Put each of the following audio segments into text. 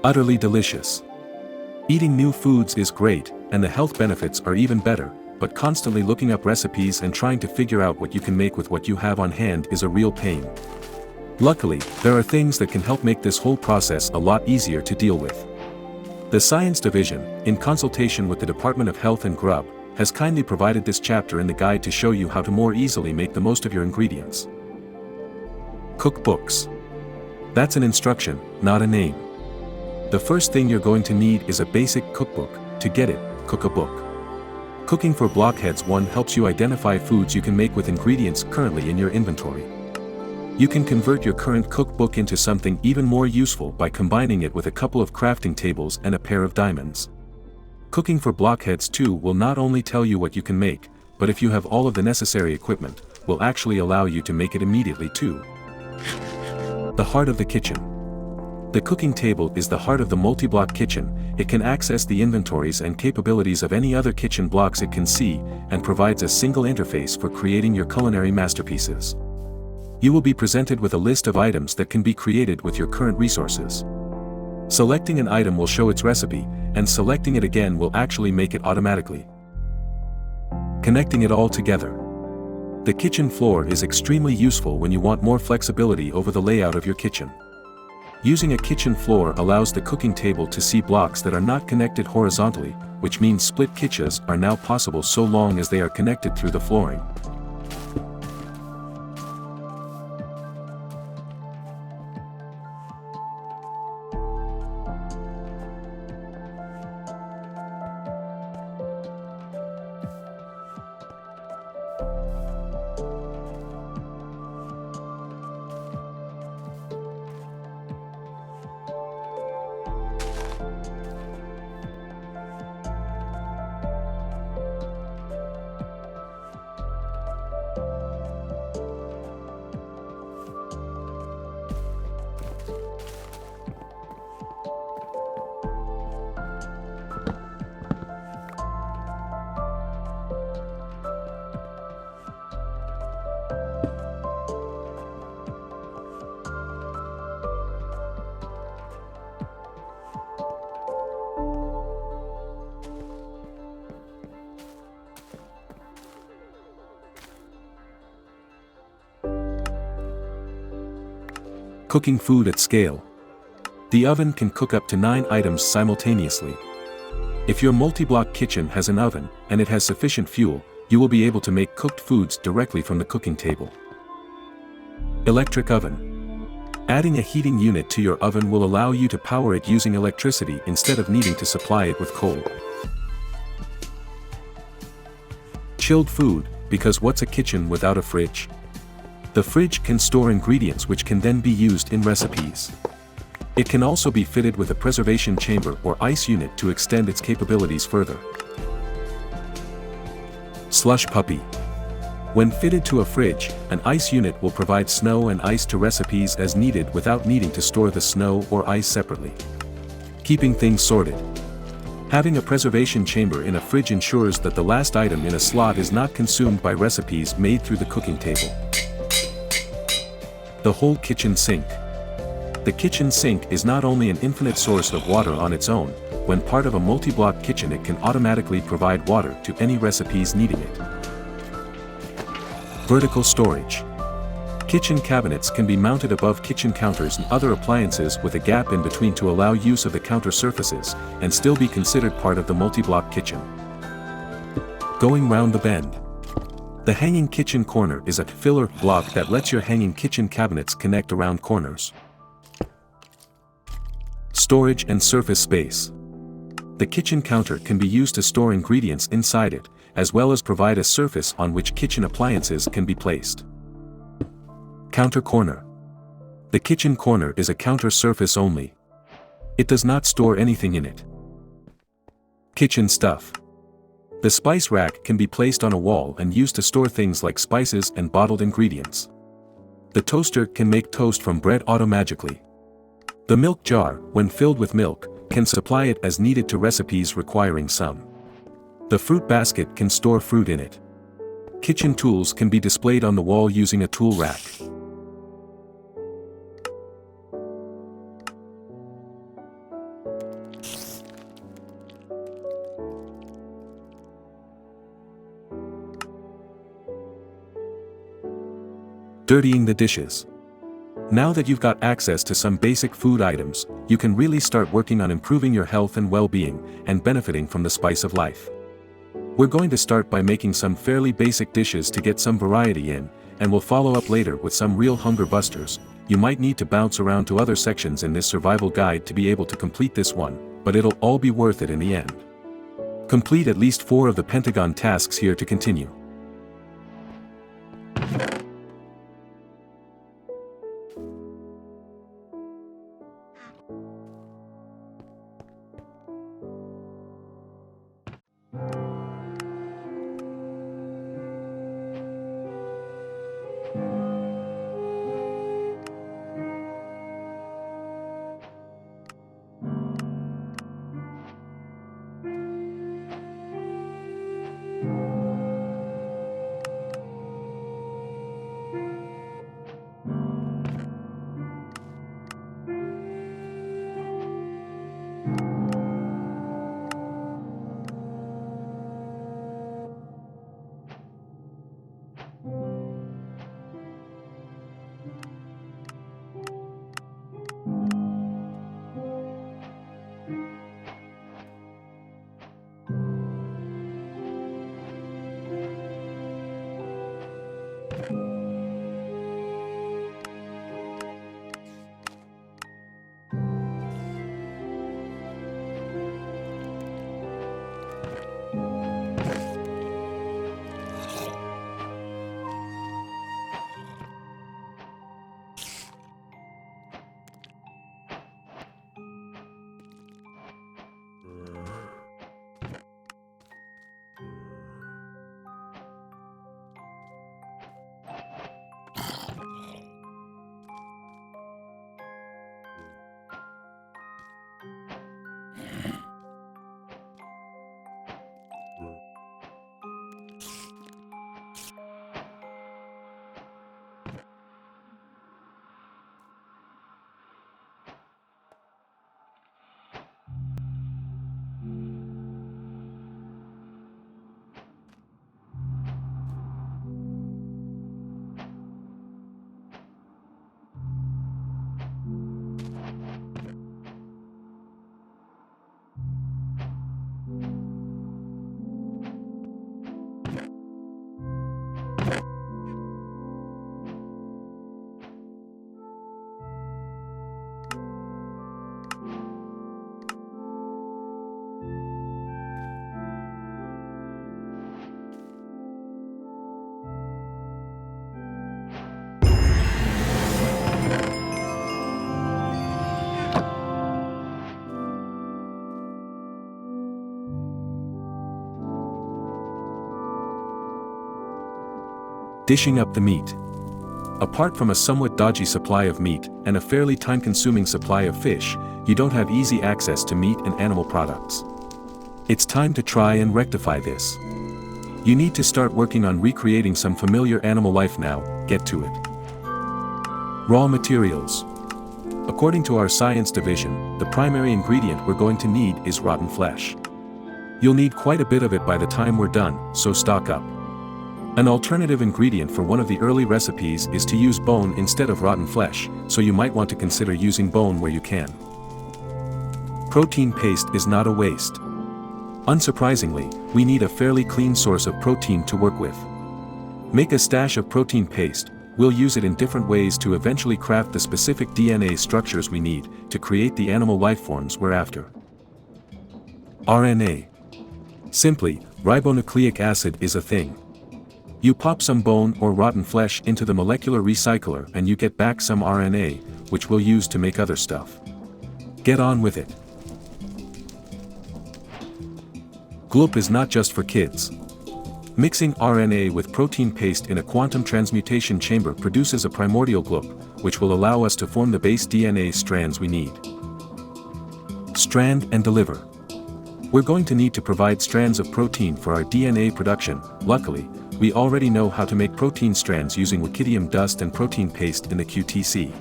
Utterly delicious. Eating new foods is great, and the health benefits are even better, but constantly looking up recipes and trying to figure out what you can make with what you have on hand is a real pain. Luckily, there are things that can help make this whole process a lot easier to deal with. The Science Division, in consultation with the Department of Health and Grub, has kindly provided this chapter in the guide to show you how to more easily make the most of your ingredients. Cookbooks. That's an instruction, not a name. The first thing you're going to need is a basic cookbook. To get it, cook a book. Cooking for Blockheads 1 helps you identify foods you can make with ingredients currently in your inventory. You can convert your current cookbook into something even more useful by combining it with a couple of crafting tables and a pair of diamonds. Cooking for Blockheads 2 will not only tell you what you can make, but if you have all of the necessary equipment, will actually allow you to make it immediately too. The heart of the kitchen. The cooking table is the heart of the multi-block kitchen. It can access the inventories and capabilities of any other kitchen blocks it can see, and provides a single interface for creating your culinary masterpieces. You will be presented with a list of items that can be created with your current resources. Selecting an item will show its recipe, and selecting it again will actually make it automatically. Connecting it all together. The kitchen floor is extremely useful when you want more flexibility over the layout of your kitchen. Using a kitchen floor allows the cooking table to see blocks that are not connected horizontally, which means split kitchens are now possible so long as they are connected through the flooring. Cooking food at scale. The oven can cook up to 9 items simultaneously. If your multi-block kitchen has an oven, and it has sufficient fuel, you will be able to make cooked foods directly from the cooking table. Electric oven. Adding a heating unit to your oven will allow you to power it using electricity instead of needing to supply it with coal. Chilled food, because what's a kitchen without a fridge? The fridge can store ingredients which can then be used in recipes. It can also be fitted with a preservation chamber or ice unit to extend its capabilities further. Slush puppy. When fitted to a fridge, an ice unit will provide snow and ice to recipes as needed without needing to store the snow or ice separately. Keeping things sorted. Having a preservation chamber in a fridge ensures that the last item in a slot is not consumed by recipes made through the cooking table. The whole kitchen sink. The kitchen sink is not only an infinite source of water on its own, when part of a multi-block kitchen it can automatically provide water to any recipes needing it. Vertical storage. Kitchen cabinets can be mounted above kitchen counters and other appliances with a gap in between to allow use of the counter surfaces, and still be considered part of the multi-block kitchen. Going round the bend. The hanging kitchen corner is a filler block that lets your hanging kitchen cabinets connect around corners. Storage and surface space. The kitchen counter can be used to store ingredients inside it, as well as provide a surface on which kitchen appliances can be placed. Counter corner. The kitchen corner is a counter surface only. It does not store anything in it. Kitchen stuff. The spice rack can be placed on a wall and used to store things like spices and bottled ingredients. The toaster can make toast from bread automagically. The milk jar, when filled with milk, can supply it as needed to recipes requiring some. The fruit basket can store fruit in it. Kitchen tools can be displayed on the wall using a tool rack. Dirtying the dishes. Now that you've got access to some basic food items, you can really start working on improving your health and well-being, and benefiting from the spice of life. We're going to start by making some fairly basic dishes to get some variety in, and we'll follow up later with some real hunger busters. You might need to bounce around to other sections in this survival guide to be able to complete this one, but it'll all be worth it in the end. Complete at least 4 of the Pentagon tasks here to continue. Dishing up the meat. Apart from a somewhat dodgy supply of meat and a fairly time-consuming supply of fish, you don't have easy access to meat and animal products. It's time to try and rectify this. You need to start working on recreating some familiar animal life now. Get to it. Raw materials. According to our science division, the primary ingredient we're going to need is rotten flesh. You'll need quite a bit of it by the time we're done, so stock up. An alternative ingredient for one of the early recipes is to use bone instead of rotten flesh, so you might want to consider using bone where you can. Protein paste is not a waste. Unsurprisingly, we need a fairly clean source of protein to work with. Make a stash of protein paste. We'll use it in different ways to eventually craft the specific DNA structures we need to create the animal lifeforms we're after. RNA. Simply, ribonucleic acid is a thing. You pop some bone or rotten flesh into the molecular recycler and you get back some RNA, which we'll use to make other stuff. Get on with it. Gloop is not just for kids. Mixing RNA with protein paste in a quantum transmutation chamber produces a primordial gloop, which will allow us to form the base DNA strands we need. Strand and deliver. We're going to need to provide strands of protein for our DNA production. Luckily, we already know how to make protein strands using wikidium dust and protein paste in the QTC.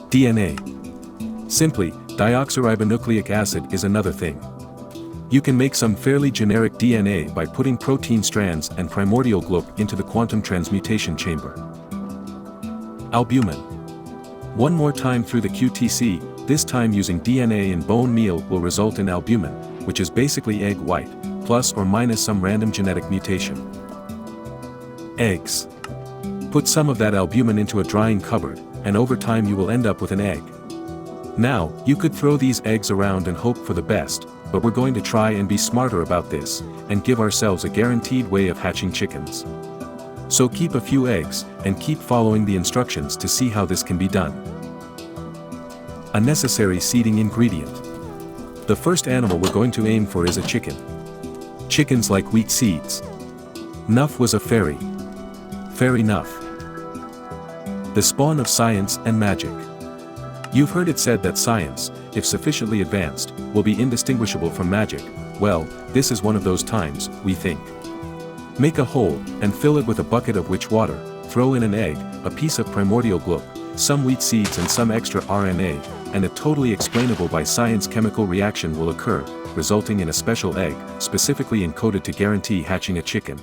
DNA. Simply, deoxyribonucleic acid is another thing. You can make some fairly generic DNA by putting protein strands and primordial gloop into the quantum transmutation chamber. Albumin. One more time through the QTC, this time using DNA in bone meal will result in albumin, which is basically egg white, plus or minus some random genetic mutation. Eggs. Put some of that albumin into a drying cupboard, and over time you will end up with an egg. Now, you could throw these eggs around and hope for the best, but we're going to try and be smarter about this, and give ourselves a guaranteed way of hatching chickens. So keep a few eggs, and keep following the instructions to see how this can be done. A necessary seeding ingredient. The first animal we're going to aim for is a chicken. Chickens like wheat seeds. Nuff was a fairy. Fairy Nuff. The spawn of science and magic. You've heard it said that science, if sufficiently advanced, will be indistinguishable from magic. Well, this is one of those times, we think. Make a hole, and fill it with a bucket of witch water, throw in an egg, a piece of primordial gloop, some wheat seeds and some extra RNA, and a totally explainable by science chemical reaction will occur, resulting in a special egg, specifically encoded to guarantee hatching a chicken.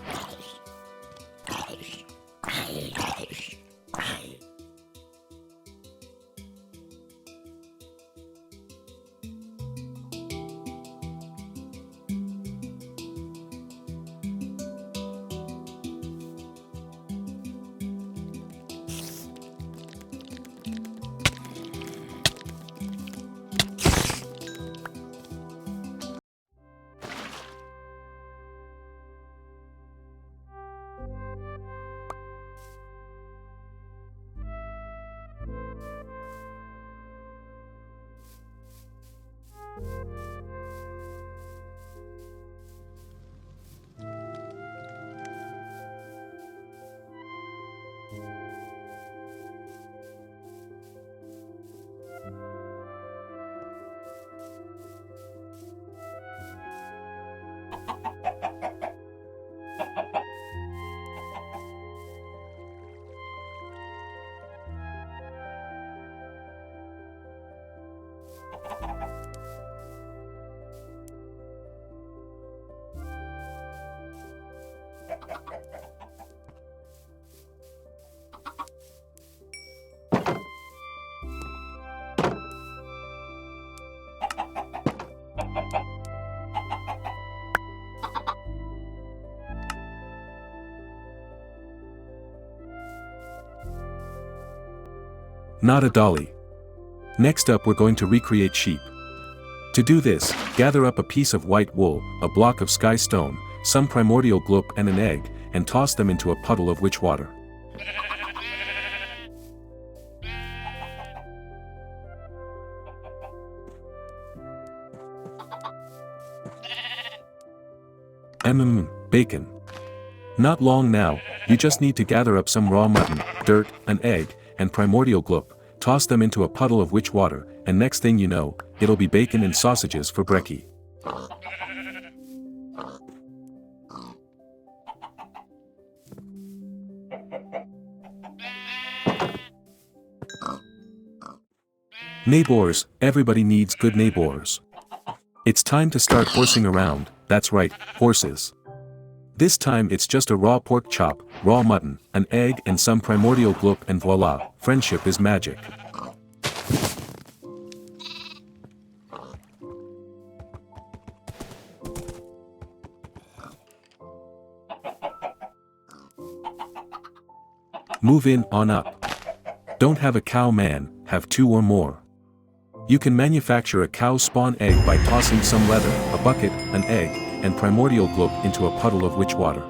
Not a dolly. Next up we're going to recreate sheep. To do this, gather up a piece of white wool, a block of sky stone, some primordial gloop and an egg, and toss them into a puddle of witch water. Bacon. Not long now, you just need to gather up some raw mutton, dirt, an egg, and primordial gloop, toss them into a puddle of witch water, and next thing you know, it'll be bacon and sausages for brekkie. Neighbors, everybody needs good neighbors. It's time to start horsing around, that's right, horses. This time it's just a raw pork chop, raw mutton, an egg and some primordial gloop and voila, friendship is magic. Move in on up. Don't have a cow man, have two or more. You can manufacture a cow spawn egg by tossing some leather, a bucket, an egg, and primordial gloop into a puddle of witch water.